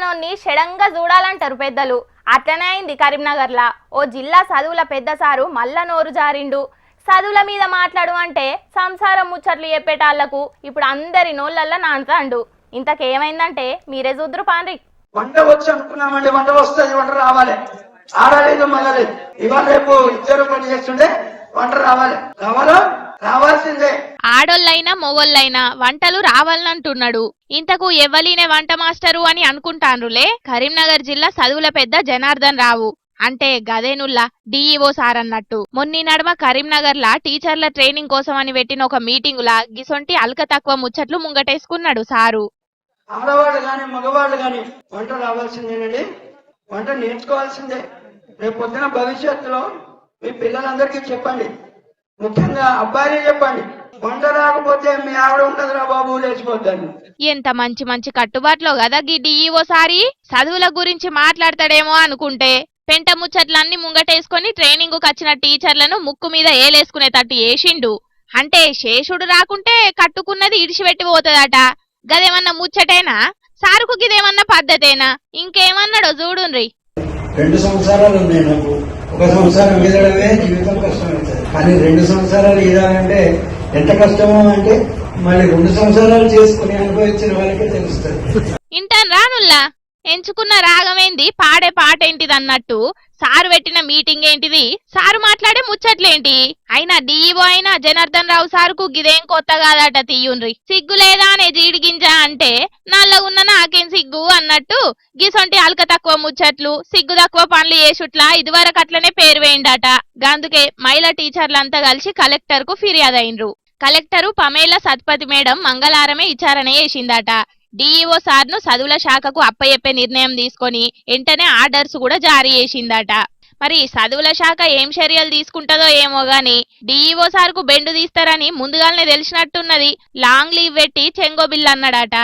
చదవనోన్ని షడంగా చూడాలంటారు పెద్దలు. అట్లనే అయింది కరీంనగర్లా. ఓ జిల్లా చదువుల పెద్ద సారు మల్ల నోరు జారిండు. చదువుల మీద మాట్లాడు అంటే సంసారం ముచ్చట్లు చెప్పేటాళ్లకు ఇప్పుడు అందరి నోళ్ళల్లా నాంతాండు. ఇంతకేమైందంటే మీరే చూద్దురు పాండ్రి. వంట వచ్చి అనుకున్నామండి, వంట వస్తుంది, వంట రావాలి. ఆడలేదు మగలేదు, ఇవాళ రేపు ఇద్దరు పని చేస్తుంటే వంట రావాలి, రావాల్సిందే. ఆడోళ్ళైనా మొగోళ్ళైనా వంటలు రావాలంటున్నాడు. ఇంతకు ఎవ్వలీనే వంట మాస్టరు అని అనుకుంటాన్రులే కరీంనగర్ జిల్లా చదువుల పెద్ద జనార్దన్ రావు. అంటే గదేనుల్లా డిఈఓ సార్ అన్నట్టు. మొన్నీ నడుమ కరీంనగర్ లా టీచర్ల ట్రైనింగ్ కోసం అని పెట్టిన ఒక మీటింగులా గిసొంటి అల్క తక్కువ ముచ్చట్లు ముంగటేసుకున్నాడు సారు. ఆడవాళ్ళు గాని మగవాళ్ళు గాని వంట రావాల్సిందేనండి, వంట నేర్చుకోవాల్సిందే. రేపు పొద్దున భవిష్యత్తులో మీ పిల్లలందరికీ చెప్పండి, ముఖ్యంగా అబ్బాయిలే చెప్పండి, వంట రాకపోతే మీ ఆవిడ ఉంటదిరా బాబు లేచిపోద్దని. ఎంత మంచి మంచి కట్టుబాట్లో కదా గీ డిఈఓ సారి. చదువుల గురించి మాట్లాడతాడేమో అనుకుంటే పెంట ముచ్చట్లన్నీ ముంగటేసుకొని ట్రైనింగ్ కు వచ్చిన టీచర్లను ముక్కు మీద ఏలేసుకునేటట్టు చేసిండు. అంటే శేషుడు రాకుంటే కట్టుకున్నది ఇడిచిపెట్టి పోతుందట. గదేమన్నా ముచ్చటేనా? సారుకు గిదేమన్నా పద్ధతేనా? ఇంకేమన్నాడో చూడుండ్రి. 2 సంవత్సరాలు ఉన్నాయి నాకు. ఒక సంవత్సరం ఈదడమే జీవితం కష్టమవుతుంది, కానీ 2 సంవత్సరాలు ఈదాలంటే ఎంత కష్టమో అంటే మళ్ళీ 2 సంవత్సరాలు చేసుకుని అనుభవించిన వాళ్ళకే తెలుస్తుంది. ఇంటన్ రానుల్లా ఎంచుకున్న రాగమేంది, పాడే పాట ఏంటిది అన్నట్టు సారు పెట్టిన మీటింగ్ ఏంటిది, సారు మాట్లాడే ముచ్చట్లేంటి. అయినా డిఈఓ అయినా జనార్దన్ రావు సారుకు గిదేం కొత్త కాదట. తీయుండ్రి. సిగ్గు లేదా అనే జీడిగింజ అంటే నల్లగున్న నాకేం సిగ్గు అన్నట్టు గిసొంటి అల్క తక్కువ ముచ్చట్లు సిగ్గు తక్కువ పనులు చేసుట్లా ఇదివరకు అట్లనే పేరు వేయండట. గందుకే మహిళా టీచర్లంతా కలిసి కలెక్టర్ కు ఫిర్యాదు అయినరు. కలెక్టరు పమేల సత్పతి మేడం మంగళవారమే విచారణ చేసిందట. డిఈఓ సార్ను చదువుల శాఖకు అప్పచెప్పే నిర్ణయం తీసుకొని వెంటనే ఆర్డర్స్ కూడా జారీ చేసిందట. మరి చదువుల శాఖ ఏం చర్యలు తీసుకుంటుందో ఏమో గాని డిఈఓ సార్కు బెండు తీస్తారని ముందుగానే తెలిసినట్టున్నది. లాంగ్ లీవ్ పెట్టి చెంగో బిల్ అన్నాడట.